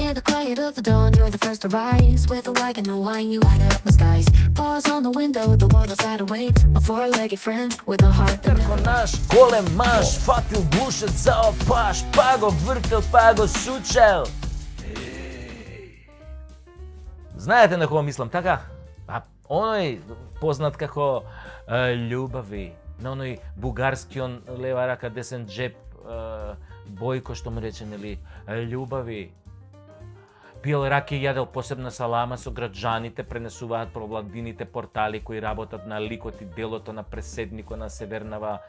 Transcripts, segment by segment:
In the quiet of the dawn, you're the first to rise. With a wagon and wine, you light up the skies. Paws on the window, the world outside awaits. A four-legged friend with a heart that Трко наш голем маш, фатил бушет зао паш, па го вртел, па го сучел. Знаете на кого мислам, така? Оној познат како љубави, на оној бугарскион лева рака десен джеп Бојко што му рече, нели, љубави. Пил раки и јадел посебна салама со граѓаните, пренесуваат провладините портали кои работат на ликот и делото на преседникот на севернава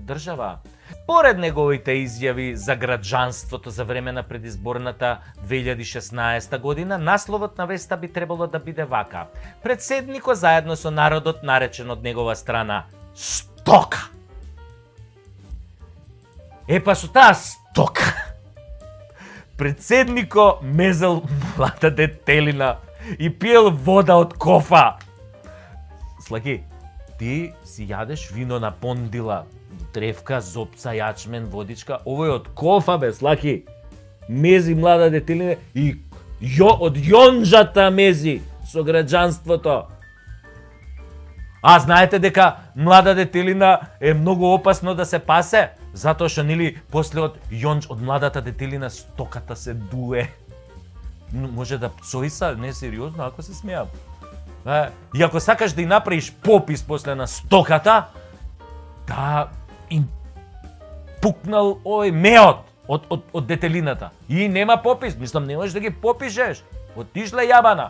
држава. Поред неговите изјави за граѓанството за време на предизборната 2016 година, насловот на веста би требало да биде вака: Председникот заедно со народот, наречен од негова страна стока. Епа со таа стока председнико мезел млада детелина и пиел вода од кофа. Слаки, ти си јадеш вино на пондила, древка, зопца, јачмен, водичка, овој од кофа бе, Слаки. Мези млада детелина и од јонџата мези со граѓанството. А знаете дека млада детелина е многу опасно да се пасе, затоа што нели после од јонџ од младата детелина стоката се дуе. Може да псоиса, не сериозно, ако се смеам. И ако сакаш да и направиш попис после на стоката, да им пукнал овој меот од детелината. И нема попис, мислам не можеш да ги попишеш. Отишла јабана.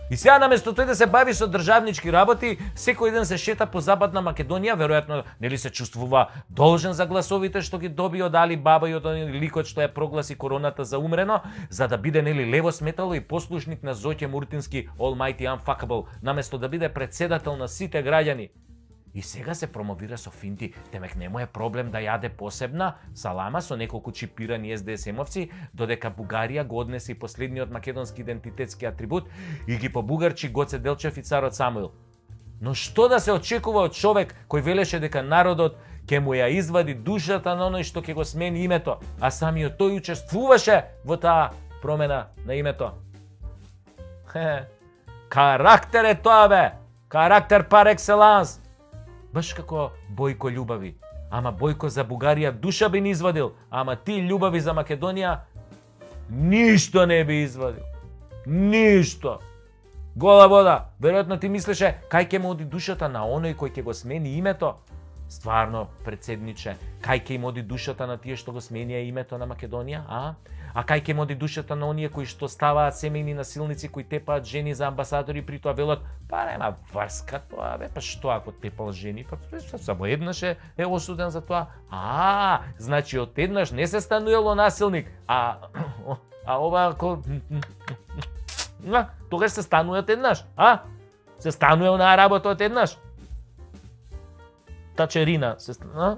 И сега наместо тој да се бави со државнички работи, секој ден се шета по Западна Македонија, веројатно нели се чувствува должен за гласовите што ги доби од Али Баба и од оној ликот што ја прогласи короната за умрено, за да биде нели лево сметало и послушник на Зоќе Муртински Almighty Unfuckable, наместо да биде председател на сите граѓани. И сега се промовира со финти, темек не му е проблем да јаде посебна салама со неколку чипирани СДСМовци, додека Бугарија го однесе и последниот македонски идентитетски атрибут и ги побугарчи Гоце Делчев и царот Самуил. Но што да се очекува од човек кој велеше дека народот ќе му ја извади душата на оној што ќе го смени името, а самиот тој учествуваше во таа промена на името? Карактер е тоа бе! Карактер пар екселанс! Баш како Бојко љубави. Ама Бојко за Бугарија душа би ни извадил, ама ти љубави за Македонија ништо не би извадил. Ништо. Гола вода. Веројатно ти мислеше кај ќе му оди душата на оној кој ќе го смени името. Стварно, председниче, кај ќе им оди душата на тие што го сменија името на Македонија, а? А кај ќе им оди душата на оние кои што ставаат семејни насилници, кои тепаат жени за амбасадори, при тоа велат, па нема врска тоа, бе, па што ако тепал жени, па само еднаш е осуден за тоа. Значи од еднаш не се стануело насилник, а ова ако тогаш се станува од еднаш, се станува на работа од еднаш. Тачерина се станува.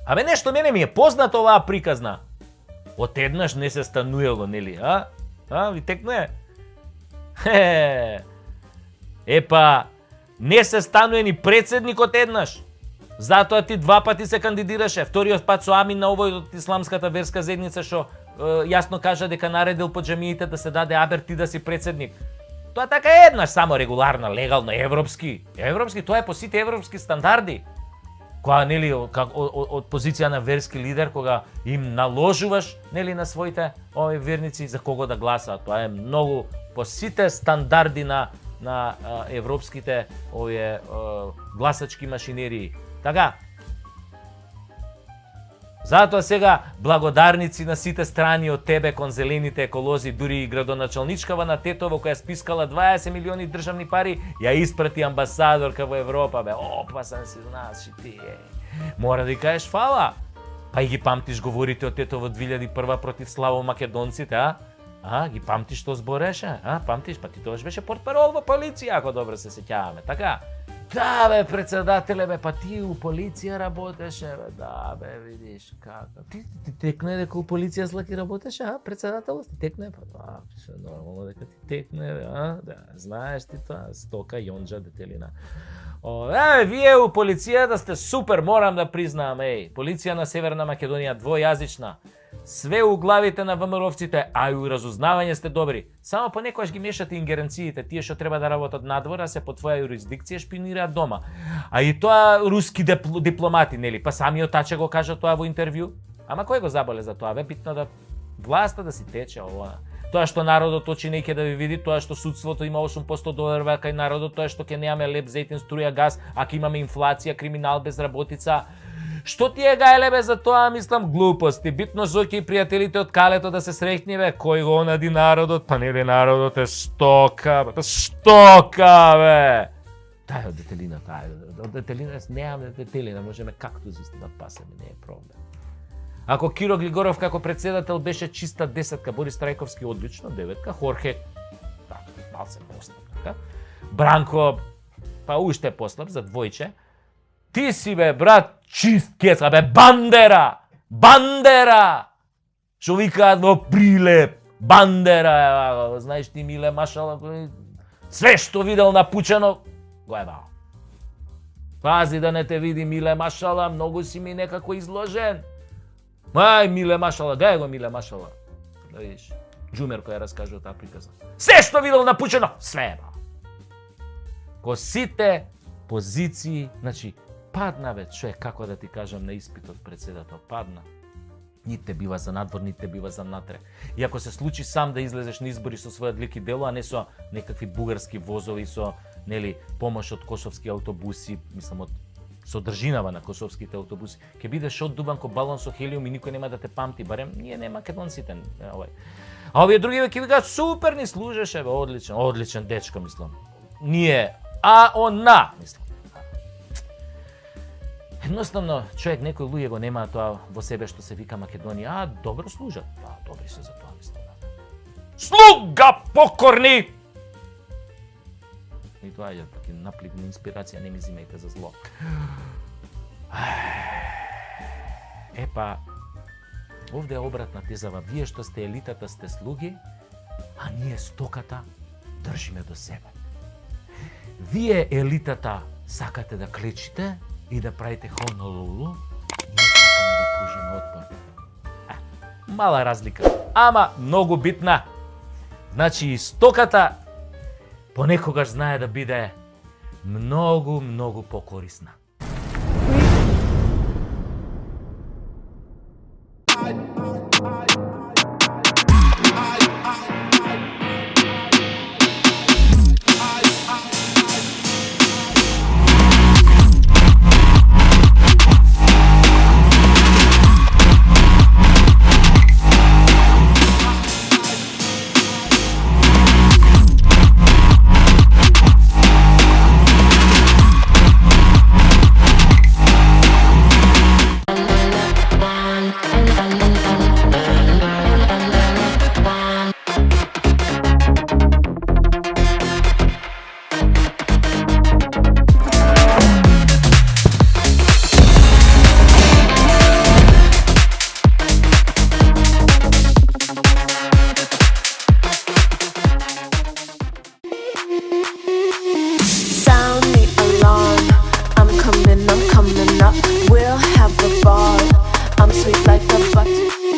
Абе нешто мене ми е познато оваа приказна. Од еднаш не се стануело, нели, ви текнуе? Епа, не се стануе ни председникот еднаш. Затоа ти два пати се кандидираше. Вториот пат со Амин на овој од исламската верска заедница што јасно кажа дека наредил по џамиите да се даде абер ти да си председник. Тоа така е еднаш, само регуларна, легална, европски. Европски, тоа е по сите европски стандарди. Кога нели од позиција на верски лидер, кога им наложуваш нели на своите верници за кого да гласаат, тоа е многу по сите стандарди на европските гласачки машинерии. Така. Затоа сега благодарници на сите страни од тебе кон зелените еколози, дури и градоначалничкава на Тетово која спискала 20 милиони државни пари, ја испрати амбасадорка во Европа, бе. Опасен си, знаеш, ти е. Мора да ја кажеш фала. Па и ги памтиш говорите од Тетово 2001 против славо македонците, ги памтиш што збореше, памтиш, па ти тогаш беше портпарол во полиција, ако добро се сеќаваме, така? Да, бе, председателе, бе, па ти у полиција работеше, бе, да, бе, видиш, како. Ти текне дека у полиција Слаки работеше, председател, ти текне, па, да, пише нормално дека ти текне, бе, да, знаеш ти тоа, стока, јонџа, детелина. Вие у полицијата сте супер, морам да признаам, полиција на Северна Македонија, двојазична. све у главите на ВМРО-вците, а и у разузнавање сте добри. Само понекогаш ги мешате ингеренциите, тие што треба да работат надвор, а се под твоја юрисдикција шпинираат дома. А и тоа руски дипломати, нели? Па самиот Таче го кажа тоа во интервју. Ама кој го заболе за тоа? Бе битно да власта да си тече ова. Тоа што народот очи неќе да ви види, тоа што судството има 8% доверба кај народот, тоа што ќе немаме леп, зетин, струја, газ, ако имаме инфлација, криминал, безработица. Што ти е гајле бе за тоа, мислам, глупости. Битно Зоки и пријателите од Калето да се среќни бе, кој го онади народот, па нели народот е стока, бе, бе. Таа е од детелина, од детелина, немаме детелина, можеме кактус исто да пасеме, не е проблем. Ако Киро Глигоров како председател беше чиста десетка, Борис Трајковски одлично деветка, Хорхе малце послаб, така? Бранко па уште послаб за двојче. Ти си бе брат чист кеца, бе Бандера! Бандера! Што викаат во Прилеп, Бандера, знаеш ти Миле Машала, све што видел на Пучено, го е дал. Пази да не те види Миле Машала, многу си ми некако изложен. Ај, Миле Машала, гај го Миле Машала. Да видиш, Джумер кој ја раскажува таа приказна. Се што видел на Пучено, све ба. Ко сите позиции, значи, падна бе, човек, како да ти кажам, на испитот председател, падна. Ните бива за надвор, ните бива за натре. И ако се случи сам да излезеш на избори со својот лик и дело, а не со некакви бугарски возови, со, нели, помош од косовски автобуси, мислам, од содржинава на косовските автобуси, ќе бидеш оддуван ко балон со хелиум и никој нема да те памти, барем ние не македонците, овај. А овие други ќе викаат супер ни служеше, бе, одличен, одличен дечко, мислам. Ние, а она, мислам. Едноставно, човек, некои луѓе го немаат тоа во себе што се вика Македонија, а добро служат. Па, добри се за тоа, мислам. Слуга покорни! И тоа е таки наплив на инспирација, не ми зимајте за зло. Епа, овде е обратна тезава. Вие што сте елитата сте слуги, а ние стоката држиме до себе. Вие елитата сакате да клечите и да правите хонолулу, ние сакаме да пружиме отпор. Мала разлика, ама многу битна. Значи и стоката понекогаш знае да биде многу, многу покорисна. I'm coming up. We'll have a ball. I'm sweet like a butter.